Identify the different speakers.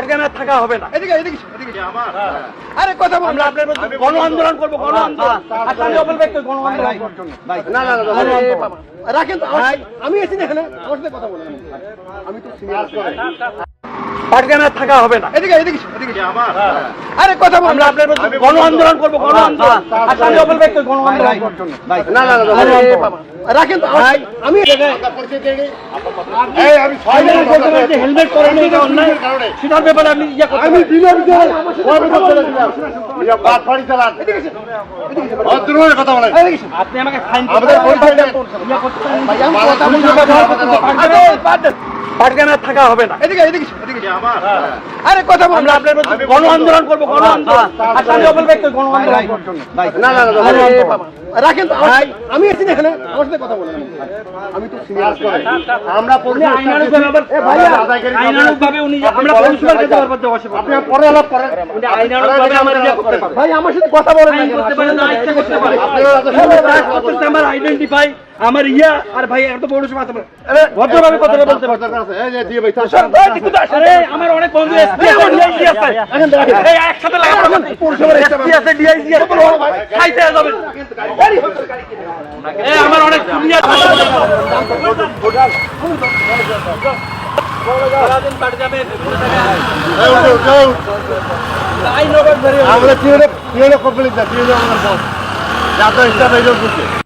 Speaker 1: পাটগ্রামে থাকা হবে না।
Speaker 2: এদিকে এদিকে এদিকে আরে কথা বল।
Speaker 1: আমরা আপনার বিরুদ্ধে গণ আন্দোলন করবো, গণ আন্দোলন। আসামি অপর ব্যক্তি গণ আন্দোলন করার জন্য।
Speaker 2: না না না আরে বাবা, রাখেন তো, আমি এসে এখানে আমার সাথে কথা বলেন। আমি তো সিনিয়র
Speaker 1: পাটগ্রামে থাকা হবে না।
Speaker 2: এদিকে এদিকে এদিকে আরে কথা বল।
Speaker 1: আমরা আপনার বিরুদ্ধে গণ আন্দোলন করবো, গণ আন্দোলন। আসামি অপর ব্যক্তি গণ আন্দোলন করার জন্য।
Speaker 2: না না না আরে বাবা, রাখেন তো, আমি এই আমি
Speaker 1: হেলমেট পরেন এটা অন্যায়, সেটার ব্যাপারে আপনি ইয়ে করতে
Speaker 2: আমি
Speaker 1: পারেন।
Speaker 2: দিলাম যে ওই কথা বলে দিলাম ইয়া বাদ ফাড়ি চালান। এদিকে অদ্রুর কথা বলেন। এদিকে
Speaker 1: আপনি আমাকে ফাইন
Speaker 2: আমাদের পরিচয় দেন।
Speaker 1: ইয়ে করতে পারেন।
Speaker 2: ভাই আমি কথা বলতে ব্যবহার করতে পারবেন।
Speaker 1: পাটগ্রামে থাকা হবে না।
Speaker 2: এদিকে এদিকে এদিকে আরে কথা বল।
Speaker 1: আমরা আপনার বিরুদ্ধে গণ আন্দোলন করবো, গণ আন্দোলন। আসামি অপর ব্যক্তি গণ আন্দোলন করার জন্য।
Speaker 2: না না না আরে বাবা, রাখেন তো, আমি এসে এখানে আমার সাথে কথা বলেন। আমি তো সিনিয়র আমরা
Speaker 1: উনি আইনানুগভাবে আবার আইনানুগভাবে উনি আমরা পৌরসভার কাছে আবার বসে পড়ব।
Speaker 2: আপনি পরে আলাপ করেন।
Speaker 1: উনি আইনানুগভাবে আমার ইয়ে করতে পারেন।
Speaker 2: ভাই আমার সাথে কথা বলেন না
Speaker 1: ফাইন
Speaker 2: কেন?
Speaker 1: করতে পারেন না, ইচ্ছা করতে পারেন।
Speaker 2: আপনারা
Speaker 1: কাজ করতেছে আমার আইডেন্টিফাই, আমার ইয়া, আর ভাই এত পৌরসভা আছে। ভদ্রভাবে কথা বলতে পারেন।
Speaker 2: এই যে দিয়ে ভাই
Speaker 1: আরে আমার অনেক বন্ধু এসপি আছে, ডিআইজি আছে। এই একসাথে লাগাবো। পৌরসভার এসপি আছে, ডিআইজি আছে। খাইতে যাবে। এই আমার অনেক দুনিয়া সারাদিন পাট যাবে।
Speaker 2: আমরা কি হলো কমপ্লিট না, কি হলো আমাদের বস যা তো স্টাফ এইজন করছে।